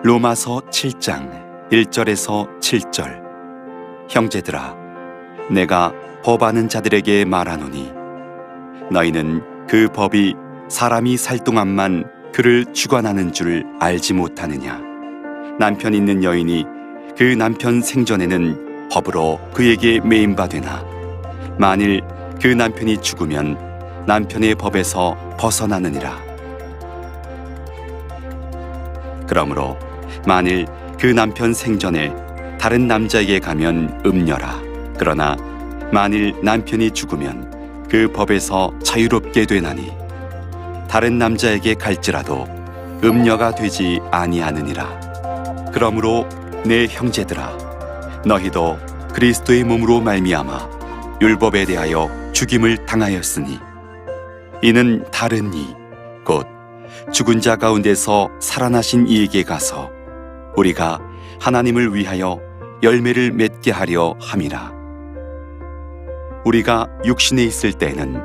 로마서 7장 1절에서 7절. 형제들아, 내가 법하는 자들에게 말하노니 너희는 그 법이 사람이 살 동안만 그를 주관하는 줄 알지 못하느냐. 남편 있는 여인이 그 남편 생전에는 법으로 그에게 매인바 되나 만일 그 남편이 죽으면 남편의 법에서 벗어나느니라. 그러므로 만일 그 남편 생전에 다른 남자에게 가면 음녀라. 그러나 만일 남편이 죽으면 그 법에서 자유롭게 되나니 다른 남자에게 갈지라도 음녀가 되지 아니하느니라. 그러므로 내 형제들아, 너희도 그리스도의 몸으로 말미암아 율법에 대하여 죽임을 당하였으니 이는 다른 이 곧 죽은 자 가운데서 살아나신 이에게 가서 우리가 하나님을 위하여 열매를 맺게 하려 함이라. 우리가 육신에 있을 때는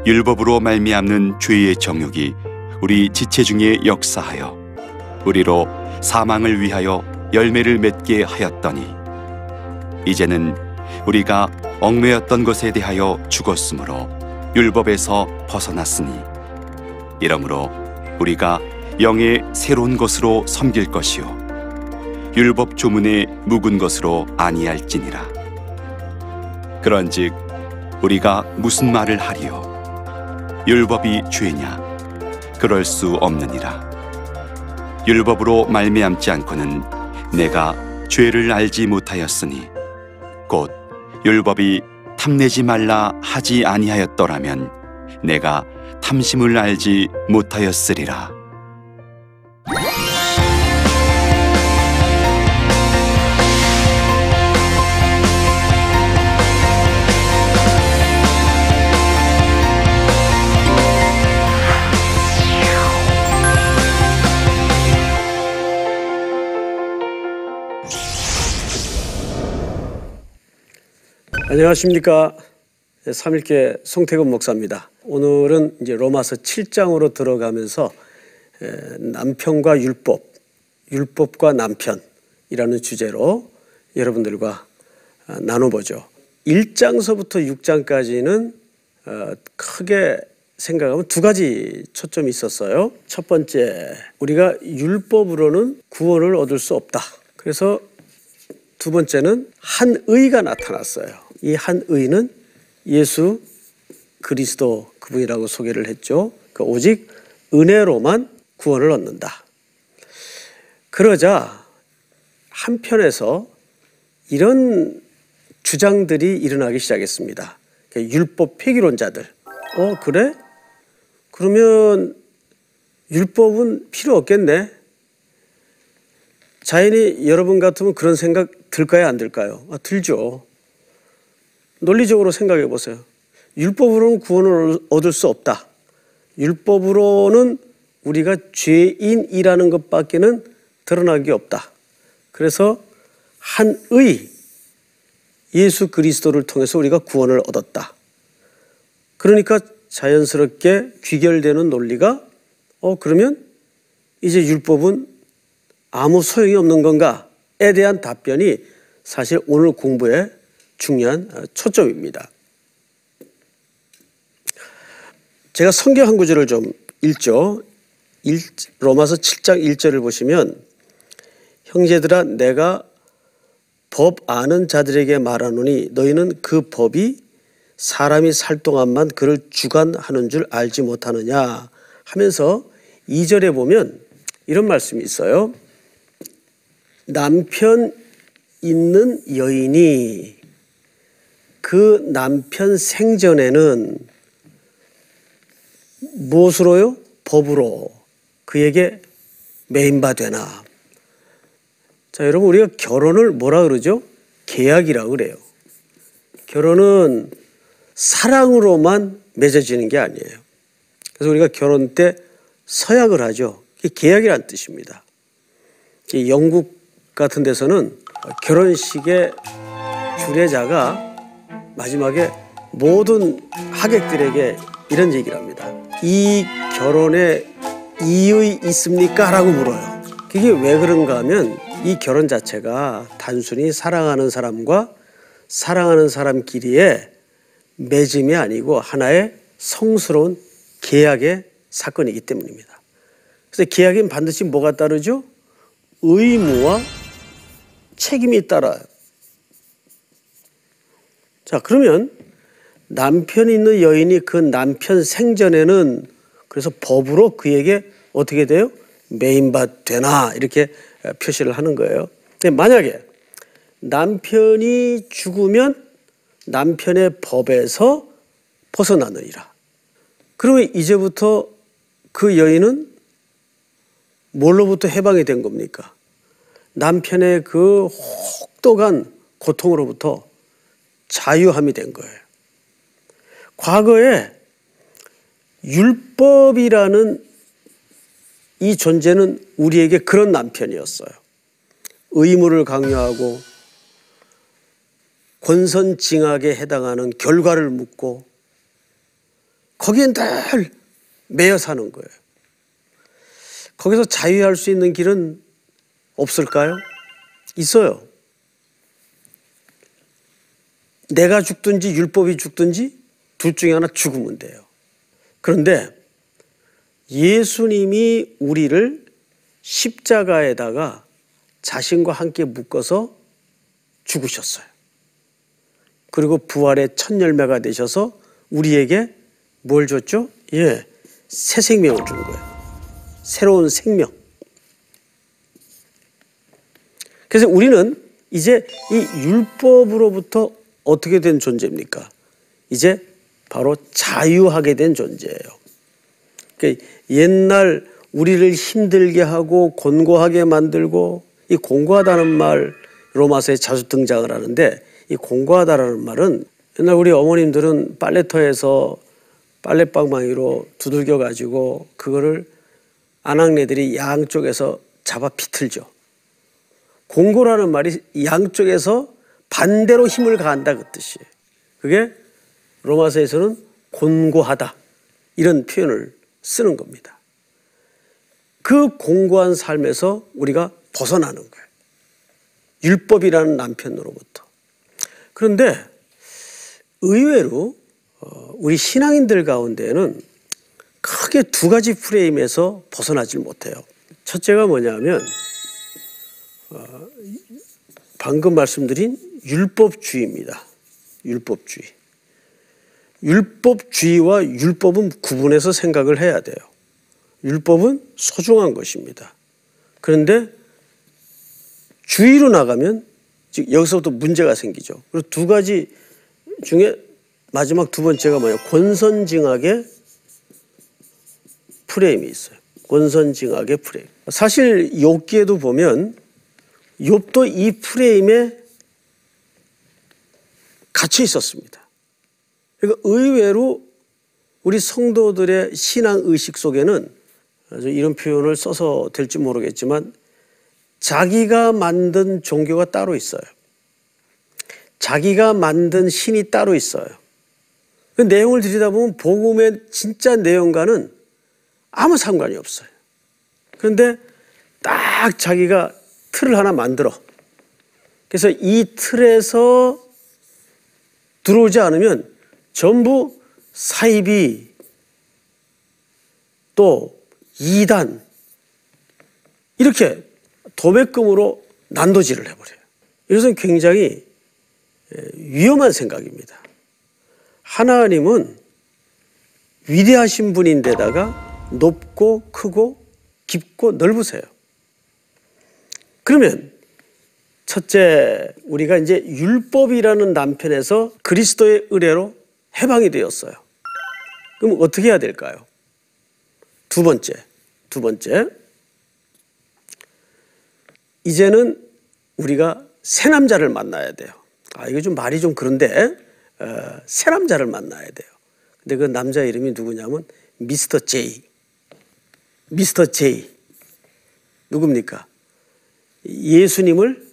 율법으로 말미암는 죄의 정욕이 우리 지체 중에 역사하여 우리로 사망을 위하여 열매를 맺게 하였더니 이제는 우리가 얽매였던 것에 대하여 죽었으므로 율법에서 벗어났으니 이러므로 우리가 영의 새로운 것으로 섬길 것이요 율법 조문에 묵은 것으로 아니할지니라. 그런즉 우리가 무슨 말을 하리요? 율법이 죄냐? 그럴 수 없느니라. 율법으로 말미암지 않고는 내가 죄를 알지 못하였으니 곧 율법이 탐내지 말라 하지 아니하였더라면 내가 탐심을 알지 못하였으리라. 안녕하십니까. 3일째 송태근 목사입니다. 오늘은 이제 로마서 7장으로 들어가면서 남편과 율법, 율법과 남편이라는 주제로 여러분들과 나눠보죠. 1장서부터 6장까지는 크게 생각하면 두 가지 초점이 있었어요. 첫 번째, 우리가 율법으로는 구원을 얻을 수 없다. 그래서 두 번째는 한 의가 나타났어요. 이 한 의는 예수 그리스도 그분이라고 소개를 했죠. 그러니까 오직 은혜로만 구원을 얻는다. 그러자 한편에서 이런 주장들이 일어나기 시작했습니다. 율법 폐기론자들. 그래? 그러면 율법은 필요 없겠네. 자연히 여러분 같으면 그런 생각 들까요, 안 들까요? 들죠. 논리적으로 생각해 보세요. 율법으로는 구원을 얻을 수 없다. 율법으로는 우리가 죄인이라는 것밖에는 드러난 게 없다. 그래서 한 의, 예수 그리스도를 통해서 우리가 구원을 얻었다. 그러니까 자연스럽게 귀결되는 논리가 그러면 이제 율법은 아무 소용이 없는 건가에 대한 답변이 사실 오늘 공부의 중요한 초점입니다. 제가 성경 한 구절을 좀 읽죠. 로마서 7장 1절을 보시면 형제들아 내가 법 아는 자들에게 말하노니 너희는 그 법이 사람이 살 동안만 그를 주관하는 줄 알지 못하느냐 하면서 2절에 보면 이런 말씀이 있어요. 남편 있는 여인이 그 남편 생전에는 무엇으로요? 법으로 그에게 매인바 되나. 자, 여러분 우리가 결혼을 뭐라 그러죠? 계약이라고 그래요. 결혼은 사랑으로만 맺어지는 게 아니에요. 그래서 우리가 결혼 때 서약을 하죠. 그게 계약이란 뜻입니다. 영국 같은 데서는 결혼식의 주례자가 마지막에 모든 하객들에게 이런 얘기를 합니다. 이 결혼에 이의 있습니까? 라고 물어요. 이게 왜 그런가 하면 이 결혼 자체가 단순히 사랑하는 사람과 사랑하는 사람끼리의 맺음이 아니고 하나의 성스러운 계약의 사건이기 때문입니다. 그래서 계약엔 반드시 뭐가 따르죠? 의무와 책임이 따라요. 자, 그러면 남편이 있는 여인이 그 남편 생전에는 그래서 법으로 그에게 어떻게 돼요? 매인밭 되나 이렇게 표시를 하는 거예요. 근데 만약에 남편이 죽으면 남편의 법에서 벗어나느니라. 그러면 이제부터 그 여인은 뭘로부터 해방이 된 겁니까? 남편의 그 혹독한 고통으로부터 자유함이 된 거예요. 과거에 율법이라는 이 존재는 우리에게 그런 남편이었어요. 의무를 강요하고 권선징악에 해당하는 결과를 묻고 거기에 늘 매여 사는 거예요. 거기서 자유할 수 있는 길은 없을까요? 있어요. 내가 죽든지 율법이 죽든지 둘 중에 하나 죽으면 돼요. 그런데 예수님이 우리를 십자가에다가 자신과 함께 묶어서 죽으셨어요. 그리고 부활의 첫 열매가 되셔서 우리에게 뭘 줬죠? 새 생명을 준 거예요. 새로운 생명. 그래서 우리는 이제 이 율법으로부터 어떻게 된 존재입니까? 이제 바로 자유하게 된 존재예요. 그러니까 옛날 우리를 힘들게 하고 곤고하게 만들고, 이 곤고하다는 말 로마서에 자주 등장을 하는데, 이 곤고하다라는 말은 옛날 우리 어머님들은 빨래터에서 빨래방망이로 두들겨 가지고 그거를 아낙네들이 양쪽에서 잡아 비틀죠. 곤고라는 말이 양쪽에서 반대로 힘을 가한다 그 뜻이에요. 그게 로마서에서는 곤고하다 이런 표현을 쓰는 겁니다. 그 곤고한 삶에서 우리가 벗어나는 거예요. 율법이라는 남편으로부터. 그런데 의외로 우리 신앙인들 가운데는 크게 두 가지 프레임에서 벗어나질 못해요. 첫째가 뭐냐면 방금 말씀드린 율법주의입니다. 율법주의. 율법주의와 율법은 구분해서 생각을 해야 돼요. 율법은 소중한 것입니다. 그런데 주의로 나가면 즉 여기서부터 문제가 생기죠. 그리고 두 가지 중에 마지막 두 번째가 뭐냐? 권선징악의 프레임이 있어요. 권선징악의 프레임. 사실 욥기에도 보면 욥도 이 프레임에 갇혀 있었습니다. 그러니까 의외로 우리 성도들의 신앙 의식 속에는 이런 표현을 써서 될지 모르겠지만 자기가 만든 종교가 따로 있어요. 자기가 만든 신이 따로 있어요. 그 내용을 들여다보면 복음의 진짜 내용과는 아무 상관이 없어요. 그런데 딱 자기가 틀을 하나 만들어. 그래서 이 틀에서 들어오지 않으면 전부 사이비 또 이단 이렇게 도매금으로 난도질을 해버려요. 이것은 굉장히 위험한 생각입니다. 하나님은 위대하신 분인데다가 높고 크고 깊고 넓으세요. 그러면 첫째, 우리가 이제 율법이라는 남편에서 그리스도의 의뢰로 해방이 되었어요. 그럼 어떻게 해야 될까요? 두 번째, 이제는 우리가 새 남자를 만나야 돼요. 이거 좀 말이 좀 그런데 새 남자를 만나야 돼요. 근데 그 남자 이름이 누구냐면 미스터 제이. 미스터 제이. 누굽니까? 예수님을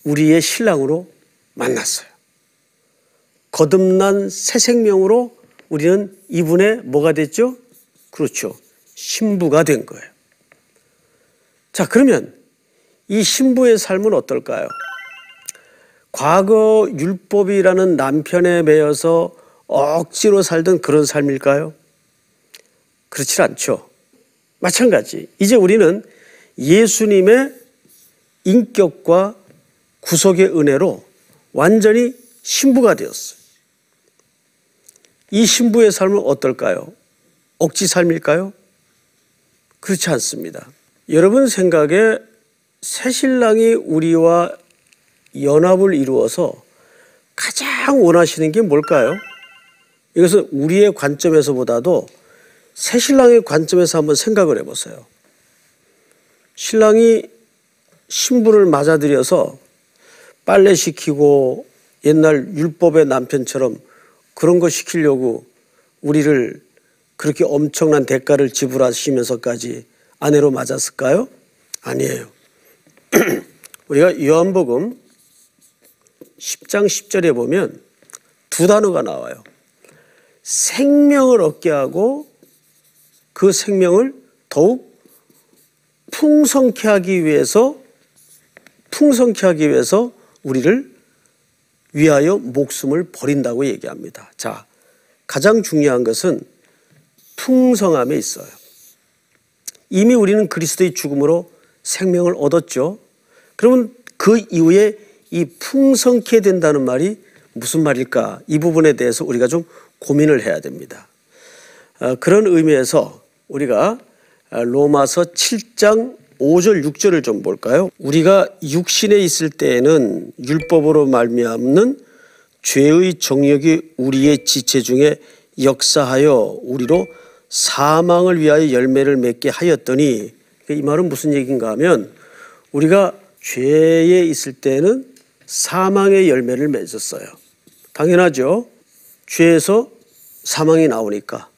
우리의 신랑으로 만났어요. 거듭난 새 생명으로 우리는 이분의 뭐가 됐죠? 그렇죠. 신부가 된 거예요. 자, 그러면 이 신부의 삶은 어떨까요? 과거 율법이라는 남편에 매여서 억지로 살던 그런 삶일까요? 그렇지 않죠. 마찬가지. 이제 우리는 예수님의 인격과 구속의 은혜로 완전히 신부가 되었어요. 이 신부의 삶은 어떨까요? 억지 삶일까요? 그렇지 않습니다. 여러분 생각에 새신랑이 우리와 연합을 이루어서 가장 원하시는 게 뭘까요? 이것은 우리의 관점에서보다도 새신랑의 관점에서 한번 생각을 해보세요. 신랑이 신부를 맞아들여서 빨래시키고 옛날 율법의 남편처럼 그런 거 시키려고 우리를 그렇게 엄청난 대가를 지불하시면서까지 아내로 맞았을까요? 아니에요. 우리가 요한복음 10장 10절에 보면 두 단어가 나와요. 생명을 얻게 하고 그 생명을 더욱 풍성케 하기 위해서 우리를 위하여 목숨을 버린다고 얘기합니다. 자, 가장 중요한 것은 풍성함에 있어요. 이미 우리는 그리스도의 죽음으로 생명을 얻었죠. 그러면 그 이후에 이 풍성케 된다는 말이 무슨 말일까? 이 부분에 대해서 우리가 좀 고민을 해야 됩니다. 그런 의미에서 우리가 로마서 7장 5절 6절을 좀 볼까요? 우리가 육신에 있을 때에는 율법으로 말미암는 죄의 정욕이 우리의 지체 중에 역사하여 우리로 사망을 위하여 열매를 맺게 하였더니, 이 말은 무슨 얘기인가 하면 우리가 죄에 있을 때는 사망의 열매를 맺었어요. 당연하죠. 죄에서 사망이 나오니까.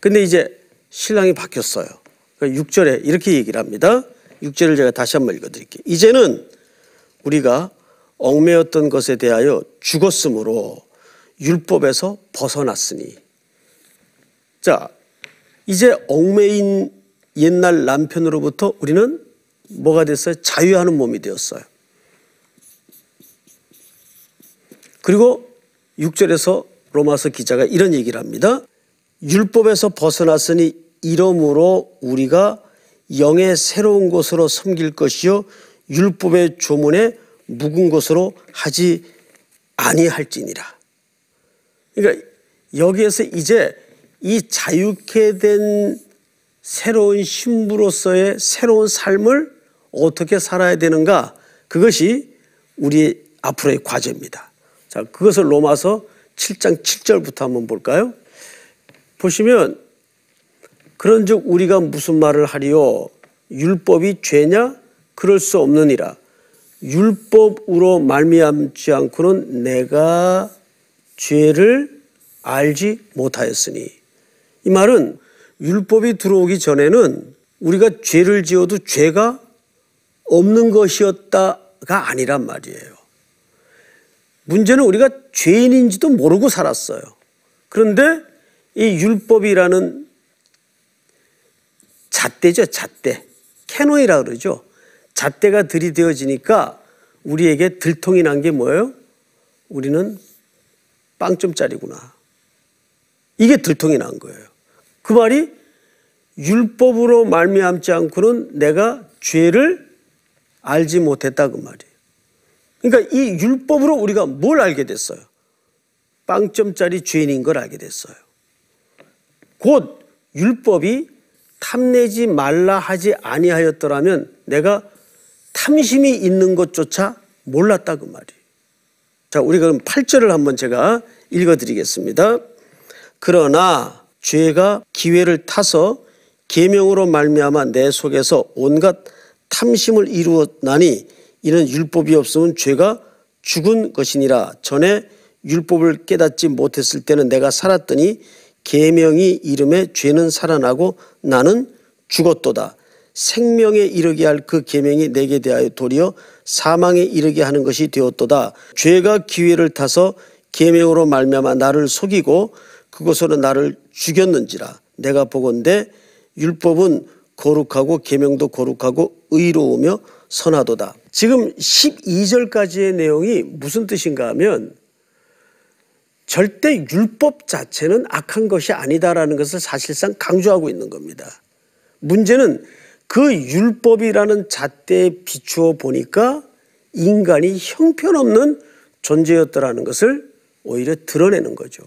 근데 이제 신랑이 바뀌었어요. 6절에 이렇게 얘기를 합니다. 6절을 제가 다시 한번 읽어드릴게요. 이제는 우리가 얽매였던 것에 대하여 죽었으므로 율법에서 벗어났으니. 자, 이제 얽매인 옛날 남편으로부터 우리는 뭐가 됐어요? 자유하는 몸이 되었어요. 그리고 6절에서 로마서 기자가 이런 얘기를 합니다. 율법에서 벗어났으니 이러므로 우리가 영의 새로운 것으로 섬길 것이요 율법의 조문에 묵은 것으로 하지 아니할지니라. 그러니까 여기에서 이제 이 자유케 된 새로운 신부로서의 새로운 삶을 어떻게 살아야 되는가, 그것이 우리의 앞으로의 과제입니다. 자, 그것을 로마서 7장 7절부터 한번 볼까요? 보시면 그런즉 우리가 무슨 말을 하리요? 율법이 죄냐? 그럴 수 없느니라. 율법으로 말미암지 않고는 내가 죄를 알지 못하였으니. 이 말은 율법이 들어오기 전에는 우리가 죄를 지어도 죄가 없는 것이었다가 아니란 말이에요. 문제는 우리가 죄인인지도 모르고 살았어요. 그런데 이 율법이라는 잣대죠, 잣대. 캐논이라고 그러죠. 잣대가 들이대어지니까 우리에게 들통이 난 게 뭐예요? 우리는 빵점짜리구나. 이게 들통이 난 거예요. 그 말이 율법으로 말미암지 않고는 내가 죄를 알지 못했다, 그 말이에요. 그러니까 이 율법으로 우리가 뭘 알게 됐어요? 빵점짜리 죄인인 걸 알게 됐어요. 곧 율법이 탐내지 말라 하지 아니하였더라면 내가 탐심이 있는 것조차 몰랐다, 그 말이에요. 자, 우리 그럼 8절을 한번 제가 읽어드리겠습니다. 그러나 죄가 기회를 타서 계명으로 말미암아 내 속에서 온갖 탐심을 이루었나니 이는 율법이 없으면 죄가 죽은 것이니라. 전에 율법을 깨닫지 못했을 때는 내가 살았더니 계명이 이름에 죄는 살아나고 나는 죽었도다. 생명에 이르게 할 그 계명이 내게 대하여 도리어 사망에 이르게 하는 것이 되었도다. 죄가 기회를 타서 계명으로 말미암아 나를 속이고 그것으로 나를 죽였는지라. 내가 보건대 율법은 거룩하고 계명도 거룩하고 의로우며 선하도다. 지금 12절까지의 내용이 무슨 뜻인가 하면 절대 율법 자체는 악한 것이 아니다라는 것을 사실상 강조하고 있는 겁니다. 문제는 그 율법이라는 잣대에 비추어 보니까 인간이 형편없는 존재였더라는 것을 오히려 드러내는 거죠.